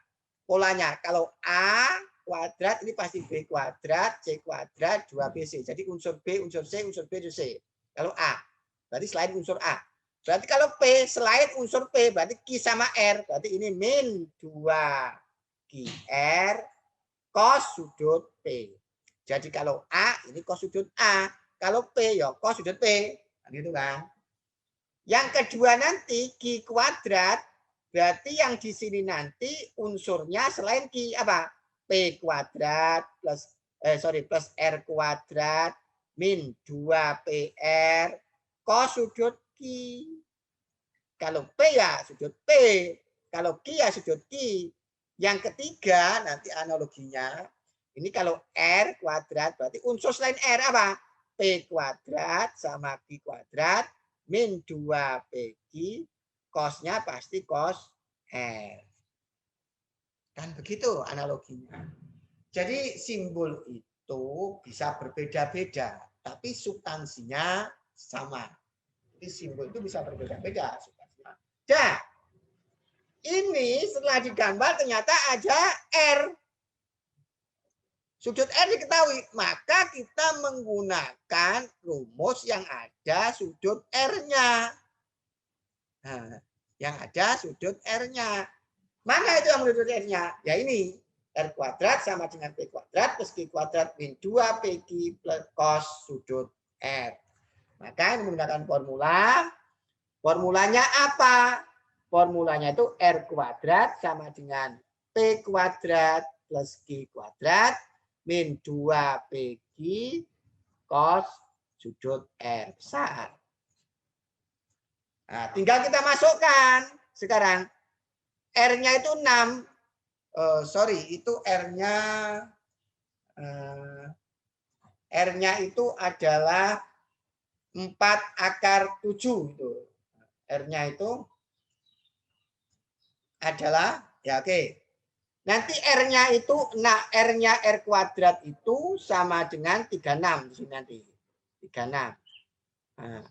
polanya, kalau A kuadrat ini pasti B kuadrat, C kuadrat, 2BC. Jadi unsur B, unsur C, unsur B, unsur C. Kalau A, berarti selain unsur A. Berarti kalau P, selain unsur P, berarti Q sama R. Berarti ini min 2QR cos sudut P. Jadi kalau A, ini cos sudut A. Kalau P, ya cos sudut P. Gitu kan. Yang kedua nanti Q kuadrat, berarti yang di sini nanti unsurnya selain Q apa? P kuadrat plus plus R kuadrat min 2PR cos sudut Q. Kalau P ya sudut P, kalau Q ya sudut Q. Yang ketiga nanti analoginya, ini kalau R kuadrat berarti unsur selain R apa? P kuadrat sama Q kuadrat min 2PQ, cosnya pasti cos R. Kan begitu analoginya. Jadi simbol itu bisa berbeda-beda, tapi substansinya sama. Jadi simbol itu bisa berbeda-beda substansinya. Nah, ini setelah digambar ternyata ada R. Sudut R diketahui, maka kita menggunakan rumus yang ada sudut R-nya. Nah, yang ada sudut R-nya. Mana itu yang sudut R-nya? Ya ini, R kuadrat sama dengan P kuadrat plus Q kuadrat min 2PQ plus cos sudut R. Maka ini menggunakan formula. Formulanya apa? Formulanya itu R kuadrat sama dengan P kuadrat plus Q kuadrat min 2PQ cos sudut R besar. Nah, tinggal kita masukkan sekarang. R-nya itu 6. Itu R-nya itu adalah 4 akar 7 itu. R-nya itu adalah, ya oke. Nanti R-nya itu, nah R-nya R kuadrat itu sama dengan 36 di sini nanti. 36. Nah,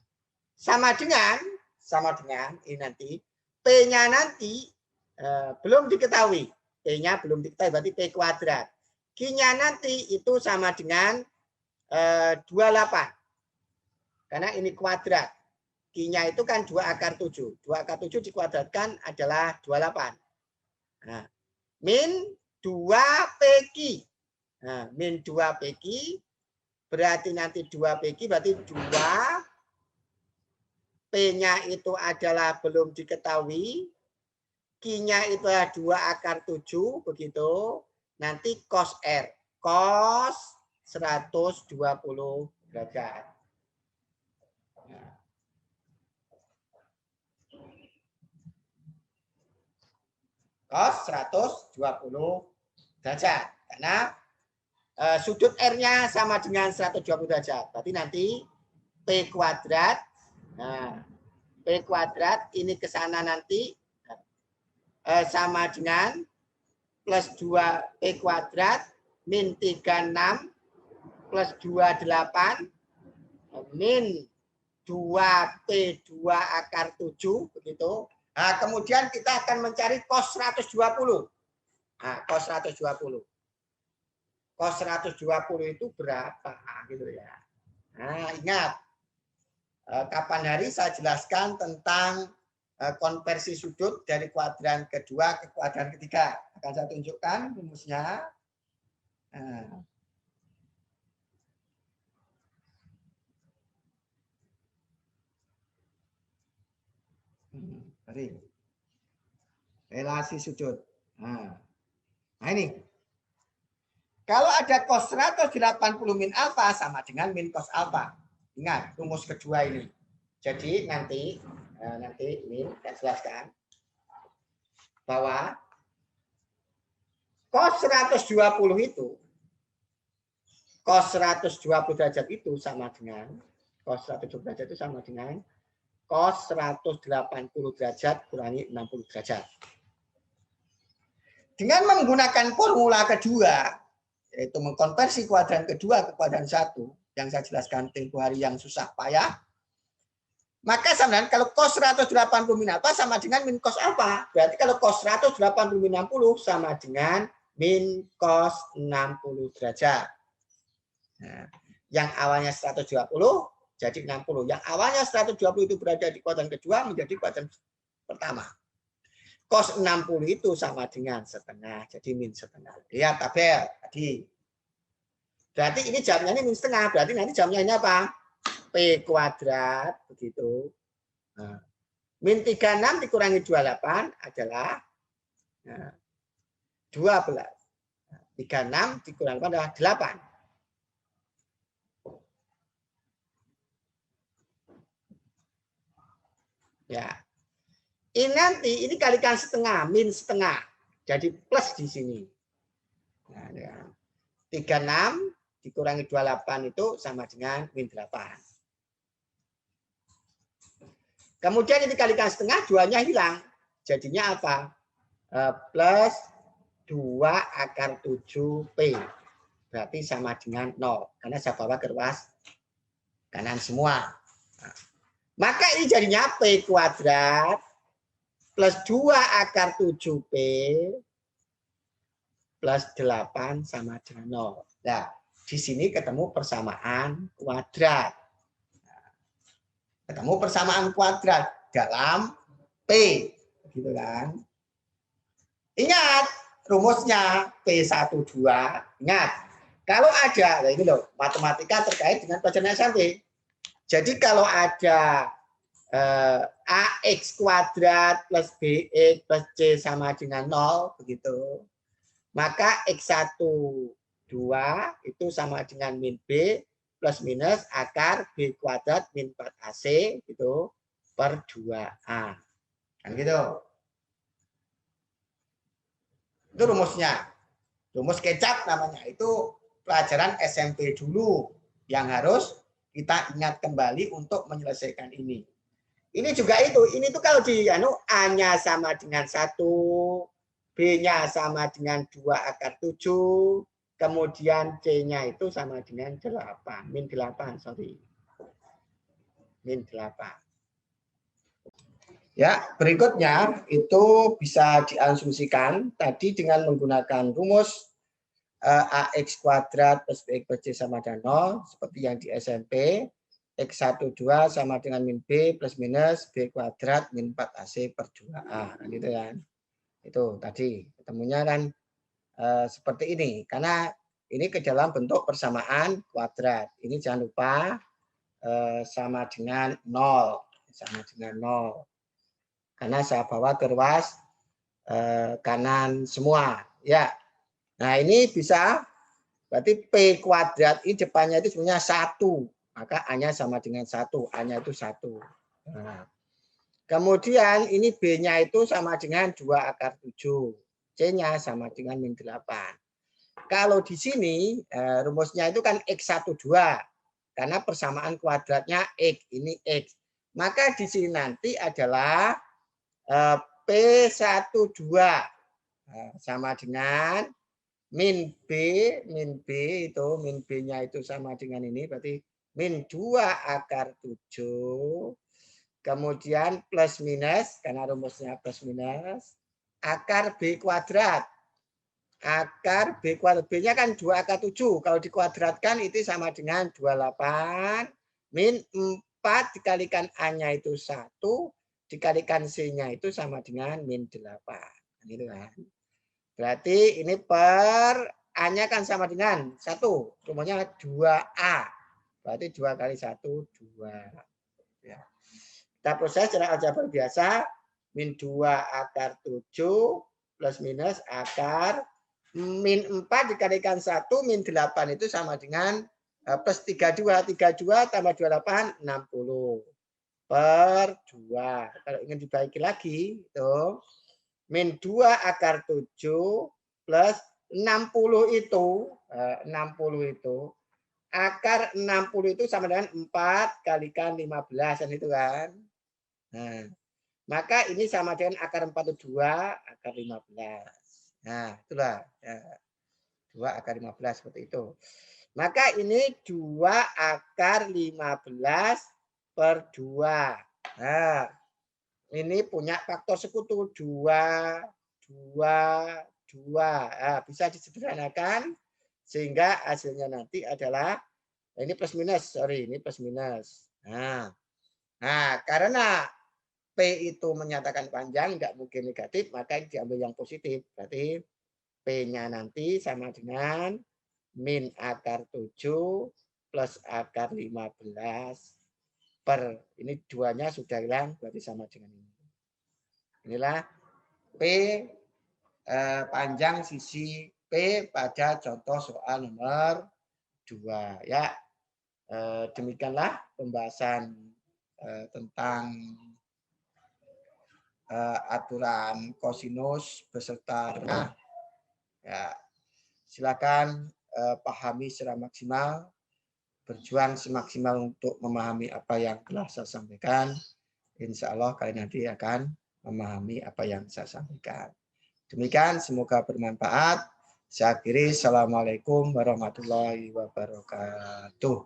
sama dengan ini nanti P-nya nanti belum diketahui. P-nya belum diketahui berarti P kuadrat. Q-nya nanti itu sama dengan 28. Karena ini kuadrat. Q-nya itu kan 2 akar 7. 2 akar 7 dikuadratkan adalah 28. Nah, min 2PQ. Nah, min 2PQ berarti nanti 2PQ berarti 2 P-nya itu adalah belum diketahui. Q-nya itu adalah 2 akar 7 begitu. Nanti cos R. Cos 120 derajat. Cos 120 derajat. Karena sudut R-nya sama dengan 120 derajat. Berarti nanti P kuadrat. Nah, P kuadrat ini ke sana nanti sama dengan plus 2 P kuadrat min 36 plus 28 min 2P2 akar 7 begitu. Nah, kemudian kita akan mencari cos 120. Nah, cos 120. Cos 120 itu berapa gitu ya. Nah, ingat kapan hari saya jelaskan tentang konversi sudut dari kuadran kedua ke kuadran ketiga. Akan saya tunjukkan rumusnya. Relasi sudut. Nah ini. Kalau ada cos 180 min alfa sama dengan min cos alfa. Ingat rumus kedua ini. Jadi nanti ini saya jelaskan bahwa cos 120 itu cos 120 derajat itu sama dengan cos 120 derajat itu sama dengan cos 180 derajat kurangi 60 derajat. Dengan menggunakan formula kedua, yaitu mengkonversi kuadran kedua ke kuadran 1, yang saya jelaskan tempo hari yang susah payah, maka sama dengan kalau cos 180 min alfa sama dengan min cos alfa. Berarti kalau cos 180 min 60 sama dengan min cos 60 derajat. Nah, yang awalnya 120 jadi 60. Yang awalnya 120 itu berada di kuadran kedua menjadi kuadran pertama. Cos 60 itu sama dengan setengah, jadi min setengah. Lihat tabel tadi. Berarti ini jamnya ini min setengah, berarti nanti jamnya ini apa? P kuadrat, begitu. Nah, min 36 dikurangi 28 adalah 12. 36 dikurangi adalah 8. Ya. Ini nanti ini kalikan setengah, min setengah. Jadi plus di sini. Nah, ya. 36 dikurangi 28 itu sama dengan min 8. Kemudian ini dikalikan setengah, 2-nya hilang. Jadinya apa? Plus 2 akar 7P. Berarti sama dengan 0. Karena saya bawa ke ruas kanan semua. Nah, maka ini jadinya P kuadrat plus 2 akar 7P plus 8 sama dengan 0. Nah, di sini ketemu persamaan kuadrat. Ketemu persamaan kuadrat dalam P. Gitu kan. Ingat rumusnya P12. Ingat. Kalau ada, nah ini loh, matematika terkait dengan pelajaran SMP. Jadi kalau ada AX kuadrat plus BX plus C sama dengan 0, begitu. Maka X1, 2 itu sama dengan min B plus minus akar B kuadrat min 4AC gitu, per 2A. Kan gitu. Itu rumusnya. Rumus kecap namanya. Itu pelajaran SMP dulu yang harus Kita ingat kembali untuk menyelesaikan ini. Ini juga itu. Ini tuh kalau di A-nya sama dengan 1, B-nya sama dengan 2 akar 7, kemudian C-nya itu sama dengan 8, min 8, sorry. Min 8. Ya, berikutnya itu bisa diasumsikan tadi dengan menggunakan rumus AX kuadrat plus BX plus C sama dengan 0, seperti yang di SMP, X12 sama dengan min B plus minus B kuadrat min 4AC per 2A. Kan gitu kan. Itu tadi ketemunya kan seperti ini. Karena ini ke dalam bentuk persamaan kuadrat. Ini jangan lupa sama dengan 0. Sama dengan 0. Karena saya bawa ke ruas kanan semua. Ya. Nah ini bisa, berarti P kuadrat ini depannya itu sebenarnya 1. Maka A-nya sama dengan 1. A-nya itu 1. Nah, kemudian ini B-nya itu sama dengan 2 akar 7. C-nya sama dengan min 8. Kalau di sini rumusnya itu kan X12. Karena persamaan kuadratnya X. Ini X. Maka di sini nanti adalah P12 sama dengan min B itu, min B-nya itu sama dengan ini, berarti min 2 akar 7, kemudian plus minus, karena rumusnya plus minus, akar B kuadrat. Akar B kuadrat, B-nya kan 2 akar 7, kalau dikuadratkan itu sama dengan 28, min 4 dikalikan A-nya itu 1, dikalikan C-nya itu sama dengan min 8. Gitu kan. Berarti ini per A-nya kan sama dengan 1. Rumusnya 2A. Berarti 2 kali 1, 2. Ya. Kita proses secara aljabar biasa. Min 2 akar 7 plus minus akar min 4 dikalikan 1 min 8 itu sama dengan plus 32. 32 tambah 28, 60. Per 2. Kalau ingin dibagi lagi, itu min 2 akar 7 plus 60 itu, 60 itu, akar 60 itu sama dengan 4 kalikan 15, kan itu kan. Nah, maka ini sama dengan akar 4 itu 2, akar 15. Nah, itulah. Ya. 2 akar 15 seperti itu. Maka ini 2 akar 15 per 2. Nah, ini punya faktor sekutu 2, 2, 2. Nah, bisa disederhanakan sehingga hasilnya nanti adalah ini plus minus, sorry, ini plus minus. Nah, karena P itu menyatakan panjang, nggak mungkin negatif, maka diambil yang positif. Berarti P-nya nanti sama dengan min akar 7 plus akar 15 per, ini 2-nya sudah hilang, berarti sama dengan ini. Inilah P panjang sisi P pada contoh soal nomor 2. Ya, demikianlah pembahasan tentang aturan kosinus beserta ya, silakan pahami secara maksimal, berjuang semaksimal untuk memahami apa yang telah saya sampaikan. Insya Allah kalian nanti akan memahami apa yang saya sampaikan. Demikian, semoga bermanfaat. Saya akhiri, assalamualaikum warahmatullahi wabarakatuh.